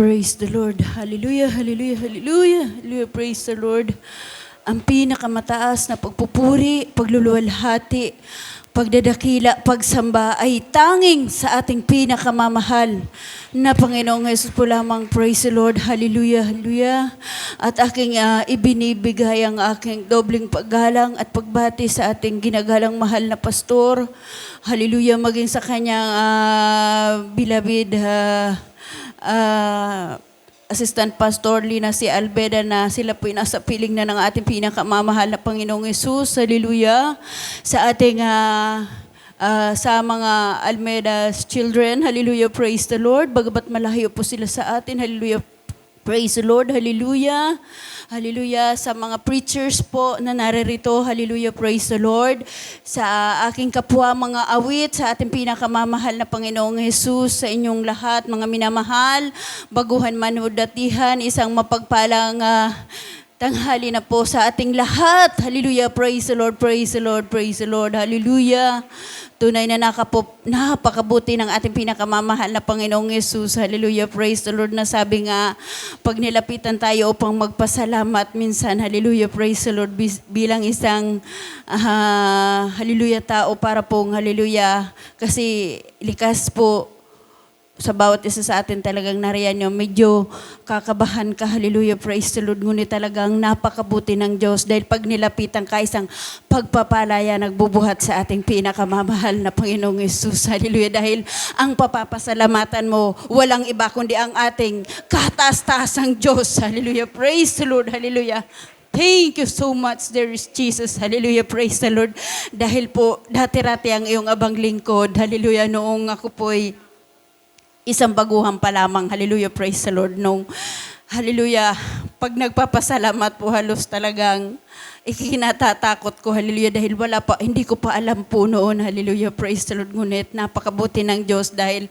Praise the Lord. Hallelujah, hallelujah, hallelujah. Hallelujah, praise the Lord. Ang pinakamataas na pagpupuri, pagluluwalhati, pagdadakila, pagsamba ay tanging sa ating pinakamamahal na Panginoong Hesus po lamang. Praise the Lord. Hallelujah, hallelujah. At aking ibinibigay ang aking dobling paggalang at pagbati sa ating ginagalang mahal na pastor. Hallelujah, maging sa kanyang beloved Assistant Pastor Lina C. Albeda na sila po nasa piling na ng ating pinakamamahal na Panginoong Hesus. Hallelujah. Sa ating sa mga Almeda's children. Hallelujah. Praise the Lord. Bagamat malayo po sila sa atin. Hallelujah. Praise the Lord. Hallelujah. Hallelujah. Sa mga preachers po na naririto. Hallelujah. Praise the Lord. Sa aking kapwa mga awit, sa ating pinakamamahal na Panginoong Hesus, sa inyong lahat, mga minamahal, baguhan man o datihan, isang mapagpalang tanghali na po sa ating lahat. Hallelujah. Praise the Lord. Praise the Lord. Praise the Lord. Hallelujah. Tunay na napakabuti ng ating pinakamamahal na Panginoong Hesus. Hallelujah. Praise the Lord. Na sabi nga, pag nilapitan tayo upang magpasalamat minsan, hallelujah, praise the Lord, bilang isang hallelujah tao para pong hallelujah. Kasi likas po sa bawat isa sa atin talagang nariyan yung medyo kakabahan ka, hallelujah, praise the Lord. Ngunit talagang napakabuti ng Diyos dahil pag nilapitan ka, isang pagpapalaya nagbubuhat sa ating pinakamamahal na Panginoong Hesus, hallelujah. Dahil ang papapasalamatan mo, walang iba kundi ang ating kataas-taasang Diyos, hallelujah, praise the Lord, hallelujah. Thank you so much, there is Jesus. Hallelujah, praise the Lord. Dahil po, dati-rati ang iyong abang lingkod, hallelujah, noong ako po'y isang baguhan pa lamang, hallelujah, praise the Lord, nung, hallelujah, pag nagpapasalamat po halos talagang ikinatatakot ko, hallelujah, dahil hindi ko pa alam po noon, hallelujah, praise the Lord, ngunit napakabuti ng Diyos dahil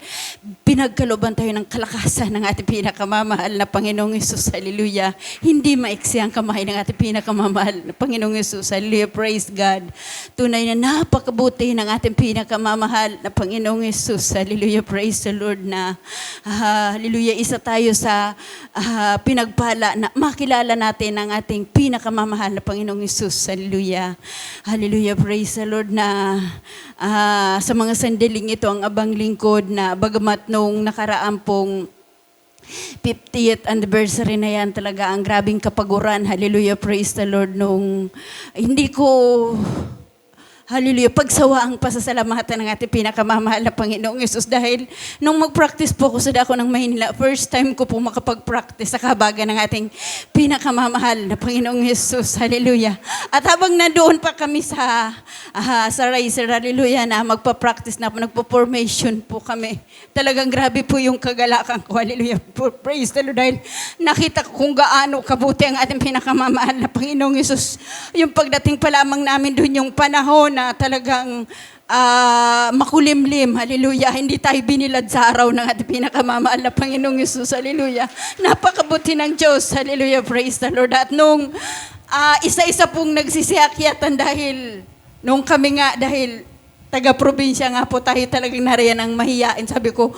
pinagkalooban tayo ng kalakasan ng ating pinakamamahal na Panginoong Hesus, hallelujah. Hindi maiksi ang kamay ng ating pinakamamahal na Panginoong Hesus, hallelujah, praise God. Tunay na napakabuti ng ating pinakamamahal na Panginoong Hesus, hallelujah, praise the Lord na, hallelujah, isa tayo sa pinagpala na makilala natin ang ating pinakamamahal na Panginoong Hesus, hallelujah. Hallelujah, praise the Lord na sa mga sandaling ito ang abang lingkod na bagamat nung nakaraan pong 50th anniversary na yan, talaga ang grabing kapaguran, hallelujah, praise the Lord, nung hindi ko hallelujah, pagsawa ang pasasalamatan ng ating pinakamamahal na Panginoong Hesus dahil nung mag-practice po ako sa dako ng Maynila, first time ko po makapag-practice sa kahabagan ng ating pinakamamahal na Panginoong Hesus, hallelujah. At habang nandoon pa kami sa Riser, hallelujah, na magpa-practice na po, nagpo-formation po kami. Talagang grabe po yung kagalakan ko, hallelujah, praise the Lord, dahil nakita ko kung gaano kabuti ang ating pinakamamahal na Panginoong Hesus. Yung pagdating pa lamang namin doon, yung panahon na talagang makulimlim, hallelujah, hindi tayo binilad sa araw ng ating pinakamamahal na Panginoong Hesus, hallelujah. Napakabuti ng Diyos, hallelujah, praise the Lord. At nung isa-isa pong nagsisiakyatan dahil nung kami nga, dahil taga-probinsya nga po tayo, talagang nariyan ang mahiyain. Sabi ko,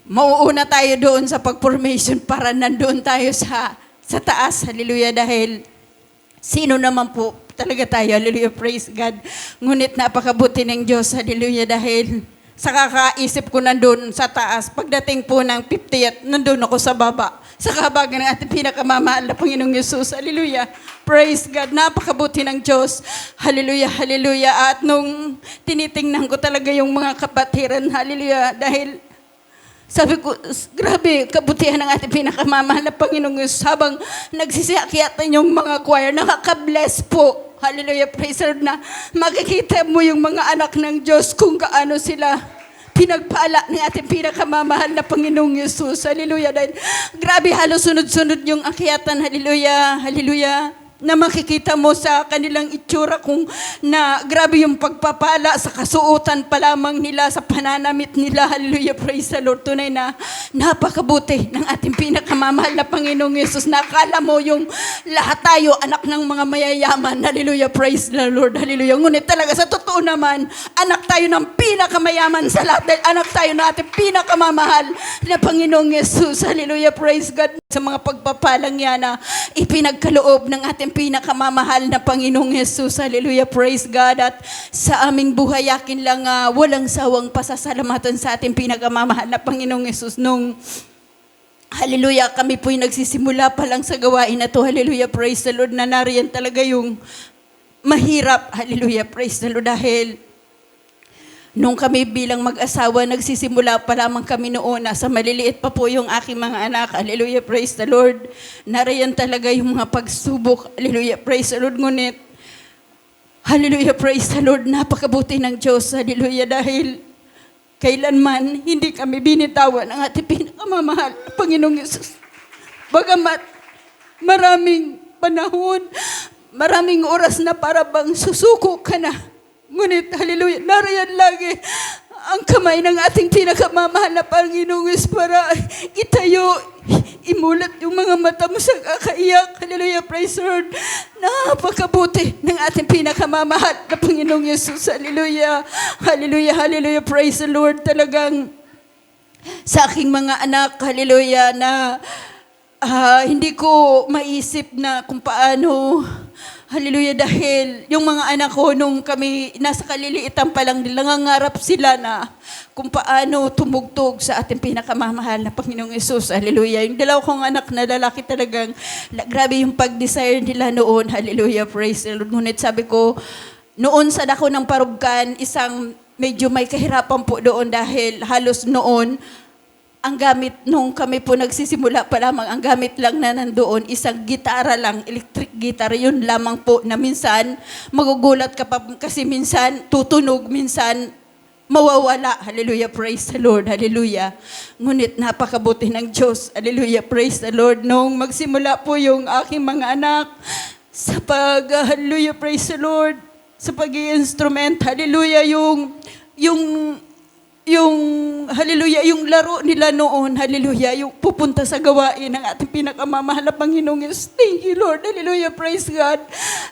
mauuna tayo doon sa pag-formation para nandoon tayo sa taas, hallelujah, dahil sino naman po talaga tayo, hallelujah, praise God. Ngunit napakabuti ng Diyos, hallelujah, dahil sa kakaisip ko nandun sa taas, pagdating po ng 50th, nandun ako sa baba, sa kahabagan ng ating pinakamamahal na Panginoong Hesus, hallelujah, praise God. Napakabuti ng Diyos, hallelujah, hallelujah. At nung tinitingnan ko talaga yung mga kapatiran, hallelujah, dahil sabi ko, grabe, kabutihan ng ating pinakamamahal na Panginoong Hesus. Habang nagsisiakyatan yung mga choir, nakaka-bless po. Hallelujah, praise the Lord, na makikita mo yung mga anak ng Diyos kung gaano sila pinagpala ng ating pinakamamahal na Panginoong Hesus. Hallelujah, dahil grabe, halos sunod-sunod yung akyatan. Hallelujah, hallelujah. Na makikita mo sa kanilang itsura kung na grabe yung pagpapala sa kasuotan pa lamang nila, sa pananamit nila. Hallelujah, praise the Lord. Tunay na napakabuti ng ating pinakamamahal na Panginoong Hesus. Nakala mo yung lahat tayo anak ng mga mayayaman. Hallelujah, praise the Lord. Hallelujah. Ngunit talaga sa totoo totoo naman, anak tayo ng pinakamayaman sa lahat dahil anak tayo ng ating pinakamamahal na Panginoong Yesus. Hallelujah, praise God. Sa mga pagpapalang yan na ipinagkaloob ng ating pinakamamahal na Panginoong Yesus. Hallelujah, praise God. At sa aming buhay, akin lang walang sawang pasasalamatan sa ating pinakamamahal na Panginoong Yesus nung hallelujah, kami po'y nagsisimula pa lang sa gawain na to. Hallelujah, praise the Lord, na nariyan talaga yung mahirap. Hallelujah, praise the Lord. Dahil nung kami bilang mag-asawa, nagsisimula pa lamang kami noon. Nasa maliliit pa po yung aking mga anak. Hallelujah, praise the Lord. Nariyan talaga yung mga pagsubok. Hallelujah, praise the Lord. Ngunit, hallelujah, praise the Lord, napakabuti ng Diyos. Hallelujah, dahil kailanman hindi kami binitawan ng ating pinakamamahal na Panginoong Yesus. Bagamat maraming panahon, maraming oras na para bang susuko ka na. Ngunit, hallelujah, nariyan lagi ang kamay ng ating pinakamamahal na Panginoong Yesus para itayo, imulat yung mga mata mo sa kakaiyak. Hallelujah, praise the Lord. Napakabuti ng ating pinakamamahal na Panginoong Yesus. Hallelujah, hallelujah, hallelujah, praise the Lord. Talagang sa aking mga anak, hallelujah, na hindi ko maisip na kung paano, hallelujah, dahil yung mga anak ko nung kami nasa kaliliitan pa lang, nangangarap sila na kung paano tumugtog sa ating pinakamamahal na Panginoong Yesus. Hallelujah. Yung dalawa kong anak na lalaki talagang, grabe yung pag-desire nila noon. Hallelujah, praise the Lord. Ngunit sabi ko, noon sa dako ng Parugkan, isang medyo may kahirapan po doon dahil halos noon, ang gamit nung kami po nagsisimula pa lamang, ang gamit lang na nandoon, isang gitara lang, electric guitar, yun lamang po na minsan magugulat ka pa kasi minsan tutunog, minsan mawawala. Hallelujah, praise the Lord, hallelujah. Ngunit napakabuti ng Diyos, hallelujah, praise the Lord. Nung magsimula po yung aking mga anak sa hallelujah, praise the Lord, sa pag-i-instrument, hallelujah, yung hallelujah, yung laro nila noon, hallelujah, yung pupunta sa gawain ng ating pinakamamahal na Panginoong Yesus. Thank you, Lord. Hallelujah, praise God.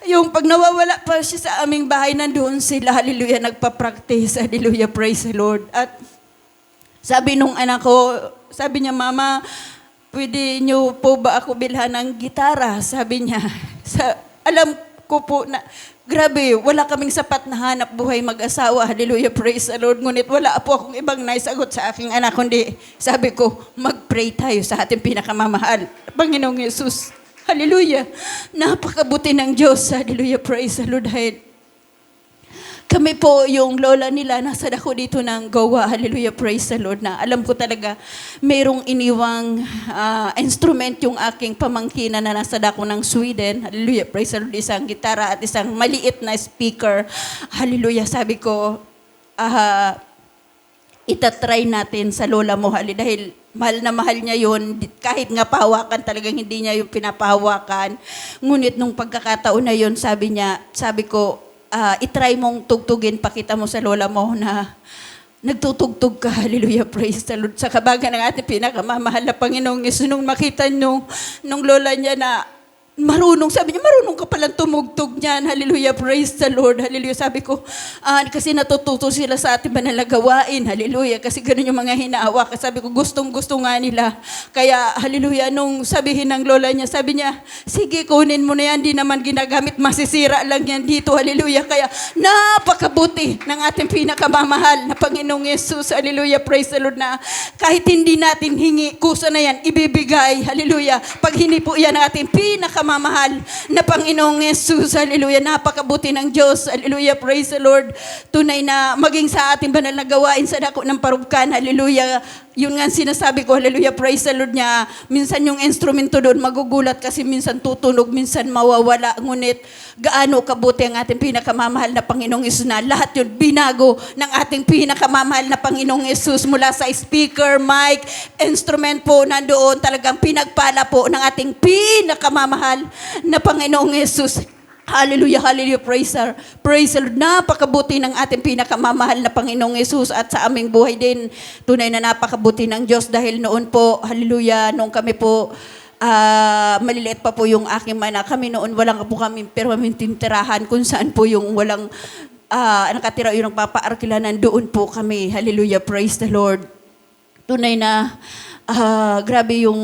Yung pag nawawala pa siya sa aming bahay, nandoon sila, hallelujah, nagpa-practice. Hallelujah, praise the Lord. At sabi nung anak ko, sabi niya, Mama, pwede niyo po ba ako bilhan ng gitara? Sabi niya. Alam ko po na, grabe, wala kaming sapat na hanap buhay mag-asawa. Hallelujah, praise the Lord. Ngunit wala po akong ibang naisagot sa aking anak, kundi sabi ko, mag-pray tayo sa ating pinakamamahal, Panginoong Yesus. Hallelujah. Napakabuti ng Diyos. Hallelujah, praise the Lord. Dahil kami po, yung lola nila, nasa dako dito ng Goa. Hallelujah, praise the Lord. Na alam ko talaga, mayroong iniwang instrument yung aking pamangkina na nasa dako ng Sweden. Hallelujah, praise the Lord. Isang gitara at isang maliit na speaker. Hallelujah, sabi ko, itatry natin sa lola mo. Dahil mahal na mahal niya yun. Kahit nga pahawakan, talagang hindi niya yung pinapahawakan. Ngunit nung pagkakataon na yun, sabi ko, itry mong tugtugin, pakita mo sa lola mo na nagtutugtog ka. Hallelujah, praise the Lord. Sa kabagan ng ating pinakamamahal na Panginoong Yesus, nung makita nung lola niya na marunong, sabi niya, marunong ka palang tumugtog niyan. Hallelujah, praise the Lord. Hallelujah, sabi ko, kasi natututo sila sa ating banal na gawain. Hallelujah, kasi ganun yung mga hinahawak. Sabi ko, gustong-gusto nga nila. Kaya, hallelujah, nung sabihin ng lola niya, sabi niya, sige, kunin mo na yan, di naman ginagamit, masisira lang yan dito. Hallelujah, kaya napakabuti ng ating pinakamamahal na Panginoong Yesus. Hallelujah, praise the Lord, na kahit hindi natin hingi, kusa na yan, ibibigay. Hallelujah, pag hindi po yan ang ating pinakamamahal na Panginoong Yesus. Hallelujah. Napakabuti ng Diyos. Hallelujah. Praise the Lord. Tunay na maging sa ating banal na gawain sa dako ng Parugkan. Hallelujah. Yun nga sinasabi ko. Hallelujah. Praise the Lord niya. Minsan yung instrumento doon magugulat kasi minsan tutunog, minsan mawawala. Ngunit gaano kabuti ang ating pinakamamahal na Panginoong Yesus na lahat yun binago ng ating pinakamamahal na Panginoong Yesus mula sa speaker, mic, instrument po nandoon. Talagang pinagpala po ng ating pinakamamahal na Panginoong Yesus. Hallelujah, hallelujah, praise the Lord. Napakabuti ng ating pinakamamahal na Panginoong Yesus at sa aming buhay din. Tunay na napakabuti ng Diyos dahil noon po, hallelujah, nung kami po, maliliit pa po yung aking mana. Kami noon, walang po kami permanenteng tirahan kung saan po yung walang nakatira yung nagpapaarkilanan, doon po kami. Hallelujah, praise the Lord. Tunay na grabe yung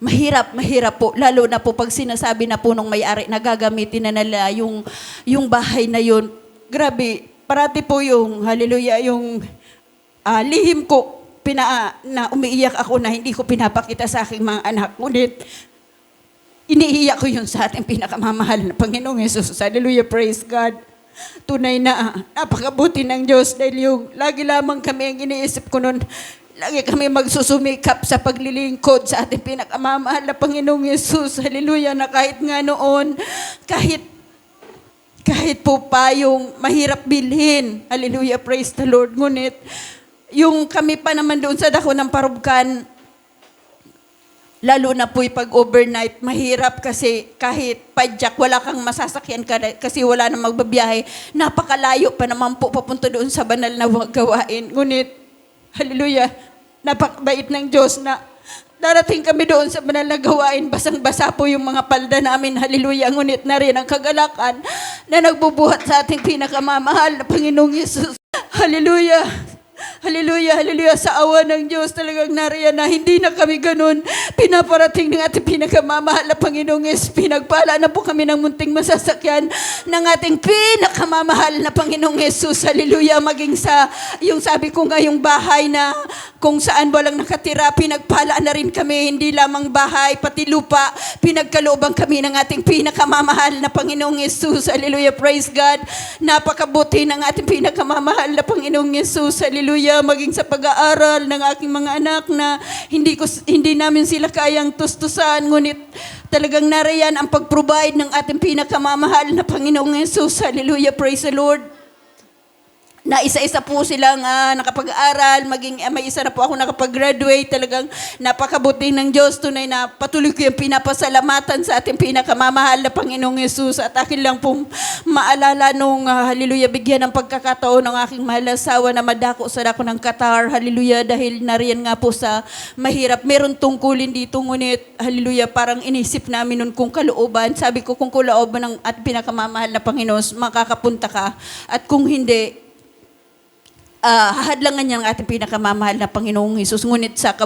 mahirap po. Lalo na po pag sinasabi na po nung may-ari na gagamitin na nila yung bahay na yun. Grabe, parati po yung, hallelujah, yung lihim ko, na umiiyak ako na hindi ko pinapakita sa aking mga anak. Ngunit, iniiyak ko yun sa ating pinakamamahal na Panginoong Yesus. Hallelujah, praise God. Tunay na napakabuti ng Diyos dahil yung lagi lamang kami ang iniisip ko noon, lagi kami magsusumikap sa paglilingkod sa ating pinakamamahal na Panginoong Yesus. Hallelujah, na kahit nga noon, kahit po pa yung mahirap bilhin. Hallelujah, praise the Lord. Ngunit, yung kami pa naman doon sa dako ng Parubkan, lalo na po pag overnight, mahirap kasi kahit padyak, wala kang masasakyan kasi wala na magbabiyahe. Napakalayo pa naman po papunta doon sa banal na gawain. Ngunit, hallelujah, napakabait ng Diyos na darating kami doon sa banal na gawain, basang-basa po yung mga palda namin, hallelujah. Ngunit na rin ang kagalakan na nagbubuhat sa ating pinakamamahal na Panginoong Yesus. Hallelujah. Hallelujah, hallelujah. Sa awa ng Diyos talagang nariyan na hindi na kami ganun. Pinaparating ng ating pinakamamahal na Panginoong Yesus. Pinagpala na po kami ng munting masasakyan ng ating pinakamamahal na Panginoong Yesus. Hallelujah. Maging sa, yung sabi ko nga, yung bahay na kung saan walang nakatira, pinagpala na rin kami. Hindi lamang bahay, pati lupa. Pinagkalooban kami ng ating pinakamamahal na Panginoong Yesus. Hallelujah, praise God. Napakabuti ng ating pinakamamahal na Panginoong Yesus. Hallelujah. Maging sa pag-aaral ng aking mga anak na hindi namin sila kayang tustusan, ngunit talagang nariyan ang pag-provide ng ating pinakamamahal na Panginoong Yesus. Hallelujah, praise the Lord. Na isa-isa po silang nakapag-aral, maging may isa na po ako nakapag-graduate. Talagang napakabuti ng Diyos. Tunay na patuloy ko yung pinapasalamatan sa ating pinakamamahal na Panginoong Yesus. At akin lang pong maalala nung hallelujah, bigyan ng pagkakataon ng aking mahal na asawa na madako sa dako ng Qatar. Hallelujah, dahil nariyan nga po sa mahirap. Meron tungkulin dito, ngunit hallelujah, parang inisip namin nun kung kalooban. Sabi ko, kung kalooban ng ating pinakamamahal na Panginoon, makakapunta ka. At kung hindi, hahadlangan niya ang ating pinakamamahal na Panginoong Hesus. Ngunit sa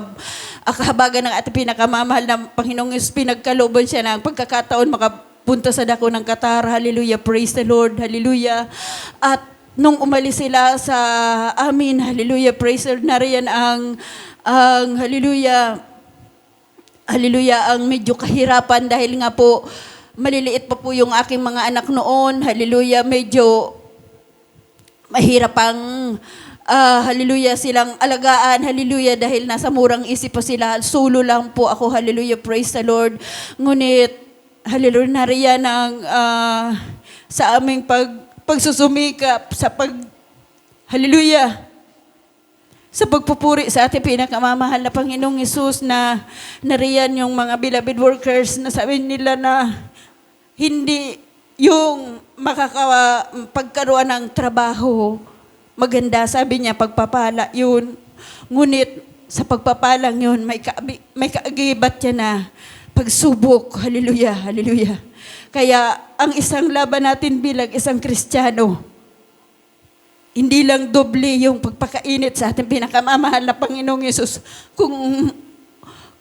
kahabagan ng ating pinakamamahal na Panginoong Hesus, pinagkalooban siya ng pagkakataon makapunta sa dako ng Qatar. Hallelujah, praise the Lord, hallelujah. At nung umalis sila sa amin, hallelujah, praise the Lord, nariyan ang hallelujah, hallelujah, ang medyo kahirapan dahil nga po, maliliit pa po yung aking mga anak noon. Hallelujah, medyo mahirap ang hallelujah, silang alagaan, hallelujah, dahil nasa murang isip pa sila. Solo lang po ako, hallelujah, praise the Lord. Ngunit, hallelujah, nariyan ang sa aming pagsusumikap, hallelujah, sa pagpupuri sa ating pinakamamahal na Panginoong Hesus, na nariyan yung mga beloved workers na sabi nila na hindi yung pagkaroon ng trabaho maganda, sabi niya, pagpapala yun. Ngunit sa pagpapalang yun, may kaagibat niya na pagsubok. Hallelujah, hallelujah. Kaya ang isang laban natin bilang isang Kristiyano, hindi lang doble yung pagpakainit sa ating pinakamamahal na Panginoong Yesus.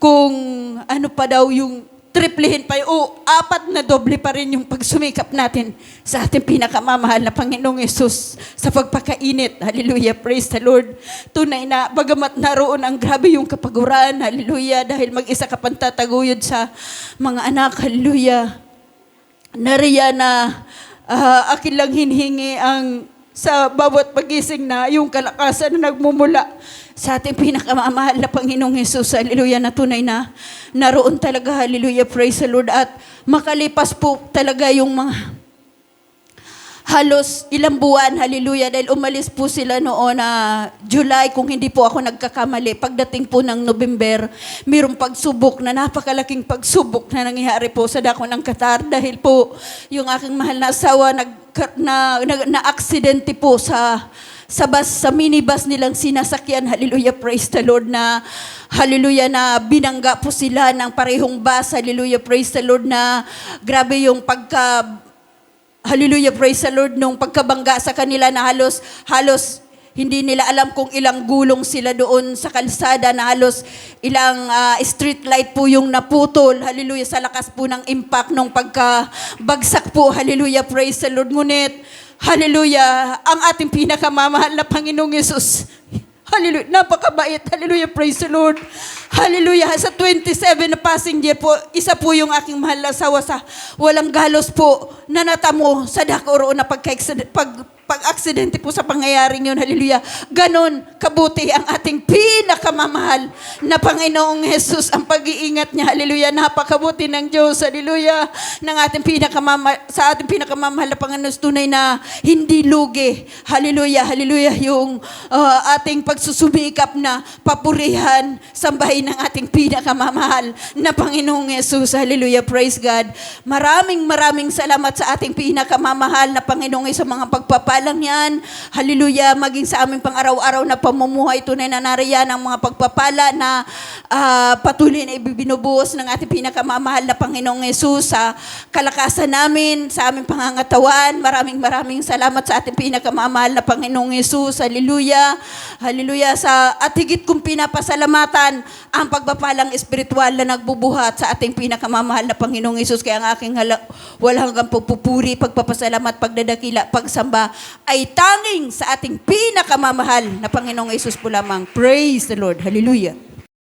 Kung ano pa daw yung triplihin pa o 4 na doble pa rin yung pagsumikap natin sa ating pinakamamahal na Panginoong Yesus sa pagpakainit. Hallelujah, praise the Lord. Tunay na bagamat naroon ang grabe yung kapaguran, hallelujah, dahil mag-isa ka pang tataguyod sa mga anak, hallelujah. Nariyan na akin lang hinihingi ang sa bawat pagising na yung kalakasan na nagmumula sa ating pinakamamahal na Panginoong Hesus. Hallelujah, na tunay na naroon talaga, hallelujah, praise the Lord. At makalipas po talaga yung mga halos ilang buwan, hallelujah, dahil umalis po sila noon July, kung hindi po ako nagkakamali. Pagdating po ng November, mayroong pagsubok na napakalaking pagsubok na nangyari po sa dako ng Qatar, dahil po yung aking mahal na asawa na-aksidente po sa minibus nilang sinasakyan. Hallelujah, praise the Lord, na hallelujah, na binangga po sila ng parehong bus. Hallelujah, praise the Lord, na grabe yung hallelujah, praise the Lord, nung pagkabangga sa kanila na halos hindi nila alam kung ilang gulong sila doon sa kalsada, na halos ilang street light po yung naputol. Hallelujah, sa lakas po ng impact nung pagkabagsak po. Hallelujah, praise the Lord. Ngunit, hallelujah, ang ating pinakamamahal na Panginoong Yesus, hallelujah, napakabait. Hallelujah, praise the Lord. Hallelujah, sa 27 na passenger po, isa po yung aking mahal na asawa sa walang galos po na natamo sa dakoro na pag-aksidente po sa pangyayaring yun. Hallelujah. Ganon kabuti ang ating pinakamamahal na Panginoong Jesus, ang pag-iingat niya. Hallelujah. Napakabuti ng Diyos. Hallelujah. Ng ating sa ating pinakamamahal na Panginoon, tunay na hindi lugi. Hallelujah. Hallelujah. Yung ating pagsusumikap na papurihan, sambahin ng ating pinakamamahal na Panginoong Jesus. Hallelujah. Praise God. Maraming salamat sa ating pinakamamahal na Panginoong sa mga pagpapalang yan. Hallelujah. Maging sa aming pang-araw-araw na pamumuhay, tunay na nariyan ang mga pagpapala na patuloy na ibibinubuhos ng ating pinakamamahal na Panginoong Jesus sa kalakasan namin, sa aming pangangatawan. Maraming salamat sa ating pinakamamahal na Panginoong Jesus. Hallelujah. Hallelujah. At higit kong pinapasalamatan ang pagpapalang espiritual na nagbubuhat sa ating pinakamamahal na Panginoong Jesus. Kaya ang aking walang hanggang pagpupuri, pagpapasalamat, pagdadakila, pagsamba ay tanging sa ating pinakamamahal na Panginoong Jesus po lamang. Praise the Lord. Hallelujah.